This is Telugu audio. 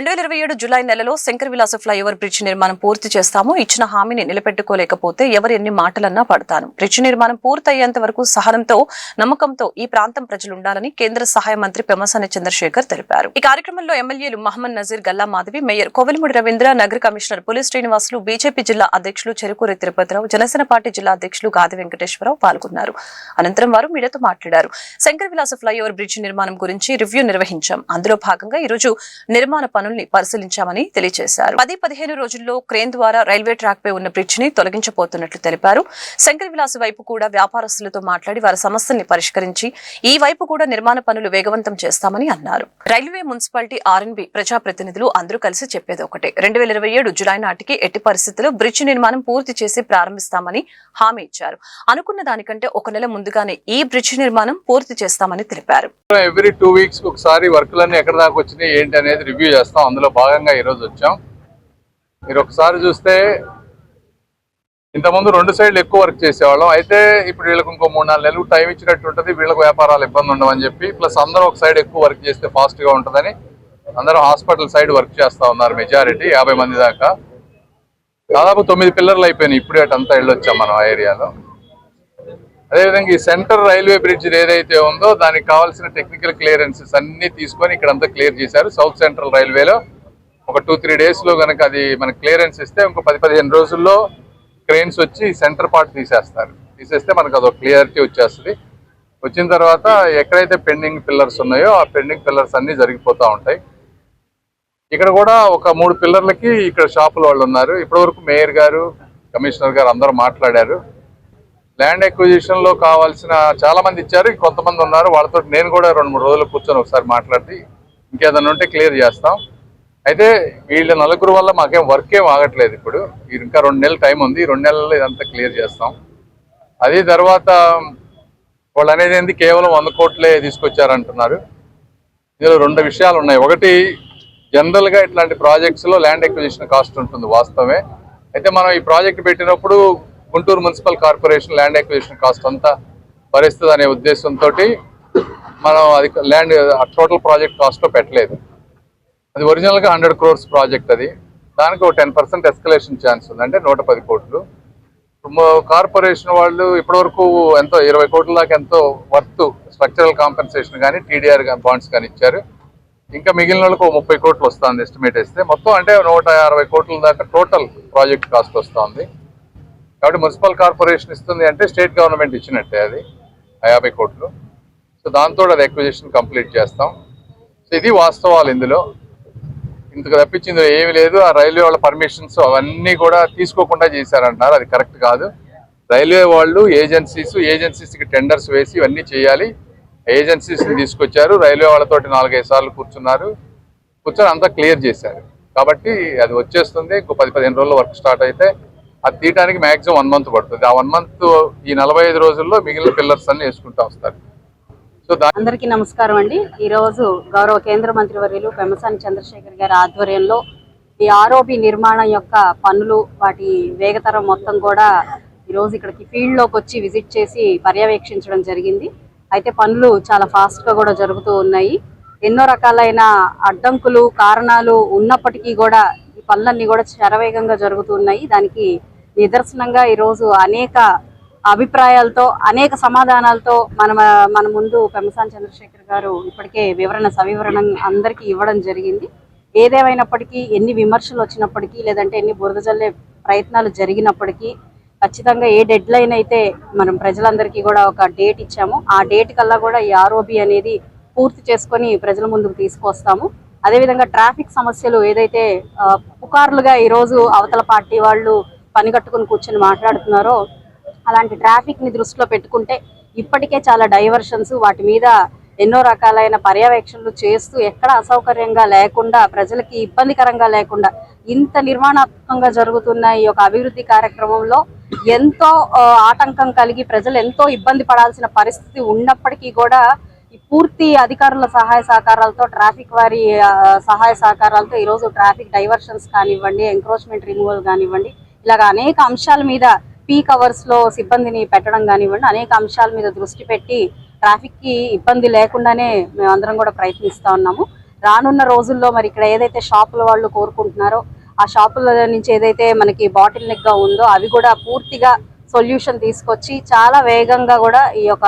2027 జూలై నెలలో శంకర్ విలాస ఫ్లైఓవర్ బ్రిడ్జ్ నిర్మాణం పూర్తి చేస్తాము. ఇచ్చిన హామీని నిలబెట్టుకోలేకపోతే ఎవరు ఎన్ని మాటలన్నా పడతాను. బ్రిడ్జ్ నిర్మాణం పూర్తయ్యేంత వరకు సహనంతో, నమ్మకంతో ఈ ప్రాంతం ప్రజలు ఉండాలని కేంద్ర సహాయ మంత్రి పెమ్మసాని చంద్రశేఖర్ తెలిపారు. ఈ కార్యక్రమంలో ఎమ్మెల్యేలు మహమ్మద్ నజీర్, గల్లా మాధవి, మేయర్ కోవెలమూడి రవీంద్ర, నగర కమిషనర్ పులి శ్రీనివాసులు, బీజేపీ జిల్లా అధ్యక్షులు చెరుకూరి తిరుపతిరావు, జనసేన పార్టీ జిల్లా అధ్యక్షులు గాది వెంకటేశ్వరరావు పాల్గొన్నారు. అనంతరం వారు మీడియాతో మాట్లాడారు. శంకర్ విలాస ఫ్లైఓవర్ బ్రిడ్జ్ నిర్మాణం గురించి రివ్యూ నిర్వహించాం. అందులో భాగంగా ఈ రోజు నిర్మాణ పరిశీలించామని తెలియజేశారు. 10-15 రోజుల్లో క్రేన్ ద్వారా రైల్వే ట్రాక్ పై ఉన్న బ్రిడ్జ్ ని తొలగించబోతున్నట్లు తెలిపారు. శంకర్ విలాస్ వైపు కూడా వ్యాపారస్తులతో మాట్లాడి వారి సమస్యల్ని పరిష్కరించి ఈ వైపు కూడా నిర్మాణ పనులు వేగవంతం చేస్తామని అన్నారు. రైల్వే, మున్సిపాలిటీ, ఆర్ఎన్బి ప్రజాప్రతినిధులు అందరూ కలిసి చెప్పేది ఒకటే, 2027 జులై నాటికి ఎట్టి పరిస్థితుల్లో బ్రిడ్జ్ నిర్మాణం పూర్తి చేసి ప్రారంభిస్తామని హామీ ఇచ్చారు. అనుకున్న దానికంటే ఒక నెల ముందుగానే ఈ బ్రిడ్జ్ నిర్మాణం పూర్తి చేస్తామని తెలిపారు. ఎవ్రీ 2 వీక్స్ ఒకసారి వర్క్లన్నీ ఎక్కడ దాకా వచ్చినాయి ఏంటి అనేది రివ్యూ చేస్తాం. అందులో భాగంగా ఈరోజు వచ్చాం. మీరు ఒకసారి చూస్తే ఇంతకుముందు 2 సైడ్లు ఎక్కువ వర్క్ చేసేవాళ్ళం. అయితే ఇప్పుడు వీళ్ళకి ఇంకో 3-4 నెలలు టైం ఇచ్చినట్టు ఉంటుంది. వీళ్ళకి వ్యాపారాలు ఇబ్బంది ఉండవని చెప్పి, ప్లస్ అందరూ ఒక సైడ్ ఎక్కువ వర్క్ చేస్తే ఫాస్ట్గా ఉంటుందని అందరూ హాస్పిటల్ సైడ్ వర్క్ చేస్తూ ఉన్నారు. మెజారిటీ 50 మంది దాకా. దాదాపు 9 పిల్లర్లు అయిపోయినాయి. ఇప్పుడే అటంతా వెళ్ళొచ్చాం మనం ఆ ఏరియాలో. అదేవిధంగా ఈ సెంటర్ రైల్వే బ్రిడ్జ్ ఏదైతే ఉందో దానికి కావాల్సిన టెక్నికల్ క్లియరెన్సెస్ అన్ని తీసుకొని ఇక్కడంతా క్లియర్ చేశారు. సౌత్ సెంట్రల్ రైల్వేలో ఒక 2-3 డేస్లో కనుక అది మనకి క్లియరెన్స్ ఇస్తే ఇంకో 10-15 రోజుల్లో క్రెయిన్స్ వచ్చి సెంటర్ పార్ట్ తీసేస్తే మనకు అదొక క్లియరిటీ వచ్చేస్తుంది. వచ్చిన తర్వాత ఎక్కడైతే పెండింగ్ పిల్లర్స్ ఉన్నాయో ఆ పెండింగ్ పిల్లర్స్ అన్నీ జరిగిపోతూ ఉంటాయి. ఇక్కడ కూడా ఒక 3 పిల్లర్లకి ఇక్కడ షాపుల వాళ్ళు ఉన్నారు. ఇప్పటివరకు మేయర్ గారు, కమిషనర్ గారు అందరూ మాట్లాడారు. ల్యాండ్ ఎక్విజిషన్ లో కావాల్సిన చాలా మంది ఇచ్చారు. కొంతమంది ఉన్నారు, వాళ్ళతో నేను కూడా 2-3 రోజులు కూర్చొని ఒకసారి మాట్లాడి ఇంకేదన్నా ఉంటే క్లియర్ చేస్తాం. అయితే వీళ్ళ 4 వల్ల మాకేం వర్క్ ఏం ఆగట్లేదు. ఇప్పుడు ఇంకా 2 నెలలు టైం ఉంది. 2 నెలల్లో ఇదంతా క్లియర్ చేస్తాం. అది తర్వాత వాళ్ళు అనేది ఏంది, కేవలం 100 కోట్లే తీసుకొచ్చారంటున్నారు. ఇందులో 2 విషయాలు ఉన్నాయి. ఒకటి, జనరల్గా ఇట్లాంటి ప్రాజెక్ట్స్లో ల్యాండ్ ఎక్విజిషన్ కాస్ట్ ఉంటుంది, వాస్తవమే. అయితే మనం ఈ ప్రాజెక్ట్ పెట్టినప్పుడు Guntur municipal corporation land acquisition cost అంతా భరిస్తుంది అనే ఉద్దేశంతో మనం అది ల్యాండ్ టోటల్ ప్రాజెక్ట్ కాస్ట్లో పెట్టలేదు. అది ఒరిజినల్గా 100 crores ప్రాజెక్ట్. అది దానికి ఒక 10% ఎస్కలేషన్ ఛాన్స్ ఉంది, అంటే 110 కోట్లు. కార్పొరేషన్ వాళ్ళు ఇప్పటివరకు ఎంతో 20 కోట్ల దాకా ఎంతో వర్త్ స్ట్రక్చరల్ కాంపెన్సేషన్ కానీ టీడీఆర్ బాండ్స్ కానీ ఇచ్చారు. ఇంకా మిగిలిన వాళ్ళకు 30 కోట్లు వస్తుంది ఎస్టిమేట్ వేస్తే. మొత్తం అంటే 160 కోట్ల దాకా టోటల్ ప్రాజెక్ట్ కాస్ట్ వస్తుంది. కాబట్టి మున్సిపల్ కార్పొరేషన్ ఇస్తుంది అంటే స్టేట్ గవర్నమెంట్ ఇచ్చినట్టే అది 50 కోట్లు. సో దాంతో అది ఎక్విజిషన్ కంప్లీట్ చేస్తాం. సో ఇది వాస్తవాలు. ఇందులో ఇంతకు తప్పించింది ఏమీ లేదు. ఆ రైల్వే వాళ్ళ పర్మిషన్స్ అవన్నీ కూడా తీసుకోకుండా చేశారంటున్నారు. అది కరెక్ట్ కాదు. రైల్వే వాళ్ళు ఏజెన్సీస్కి టెండర్స్ వేసి ఇవన్నీ చేయాలి. ఏజెన్సీస్ని తీసుకొచ్చారు. రైల్వే వాళ్ళతోటి 4-5 సార్లు కూర్చొని అంతా క్లియర్ చేశారు. కాబట్టి అది వచ్చేస్తుంది. ఇంకో 10-15 రోజుల్లో వర్క్ స్టార్ట్ అయితే అది తీయడానికి మ్యాక్సిమం 1 మంత్ పడుతుంది. ఆ 1 మంత్ ఈ 45 రోజుల్లో మిగిలిన పిల్లర్స్ అన్ని వేసుకుంటూ వస్తారు. సో అందరికీ నమస్కారం అండి. ఈరోజు గౌరవ కేంద్ర మంత్రివర్యులు పెమ్మసాని చంద్రశేఖర్ గారి ఆధ్వర్యంలో ఈ ఆర్ఓబి నిర్మాణం యొక్క పనులు, వాటి వేగతరం మొత్తం కూడా ఈరోజు ఇక్కడికి ఫీల్డ్లోకి వచ్చి విజిట్ చేసి పర్యవేక్షించడం జరిగింది. అయితే పనులు చాలా ఫాస్ట్గా కూడా జరుగుతూ ఉన్నాయి. ఎన్నో రకాలైన అడ్డంకులు, కారణాలు ఉన్నప్పటికీ కూడా ఈ పనులన్నీ కూడా శరవేగంగా జరుగుతున్నాయి. దానికి నిదర్శనంగా ఈరోజు అనేక అభిప్రాయాలతో, అనేక సమాధానాలతో మన ముందు పెమ్మసాని చంద్రశేఖర్ గారు ఇప్పటికే సవివరణ అందరికీ ఇవ్వడం జరిగింది. ఏదేమైనప్పటికీ, ఎన్ని విమర్శలు వచ్చినప్పటికీ, లేదంటే ఎన్ని బురద జల్లే ప్రయత్నాలు జరిగినప్పటికీ, ఖచ్చితంగా ఏ డెడ్ లైన్ అయితే మనం ప్రజలందరికీ కూడా ఒక డేట్ ఇచ్చామో ఆ డేట్ కల్లా కూడా ఈ ఆర్ఓబి అనేది పూర్తి చేసుకొని ప్రజల ముందుకు తీసుకొస్తాము. అదేవిధంగా ట్రాఫిక్ సమస్యలు ఏదైతే పుకార్లుగా ఈరోజు అవతల పార్టీ వాళ్ళు పని కట్టుకుని కూర్చొని మాట్లాడుతున్నారో, అలాంటి ట్రాఫిక్ ని దృష్టిలో పెట్టుకుంటే ఇప్పటికే చాలా డైవర్షన్స్, వాటి మీద ఎన్నో రకాలైన పర్యవేక్షణలు చేస్తూ ఎక్కడ అసౌకర్యంగా లేకుండా, ప్రజలకి ఇబ్బందికరంగా లేకుండా ఇంత నిర్మాణాత్మకంగా జరుగుతున్న ఈ యొక్క అభివృద్ధి కార్యక్రమంలో ఎంతో ఆటంకం కలిగి ప్రజలు ఎంతో ఇబ్బంది పడాల్సిన పరిస్థితి ఉన్నప్పటికీ కూడా ఈ పూర్తి అధికారుల సహాయ సహకారాలతో, ట్రాఫిక్ వారి సహాయ సహకారాలతో ఈరోజు ట్రాఫిక్ డైవర్షన్స్ కానివ్వండి, ఎంక్రోచ్మెంట్ రిమూవల్ కానివ్వండి, ఇలాగ అనేక అంశాల మీద పీక్ అవర్స్ లో సిబ్బందిని పెట్టడం కానివ్వండి, అనేక అంశాల మీద దృష్టి పెట్టి ట్రాఫిక్ కి ఇబ్బంది లేకుండానే మేమందరం కూడా ప్రయత్నిస్తా ఉన్నాము. రానున్న రోజుల్లో మరి ఇక్కడ ఏదైతే షాపుల వాళ్ళు కోరుకుంటున్నారో ఆ షాపుల నుంచి ఏదైతే మనకి బాటిల్ నెక్ గా ఉందో అవి కూడా పూర్తిగా సొల్యూషన్ తీసుకొచ్చి చాలా వేగంగా కూడా ఈ యొక్క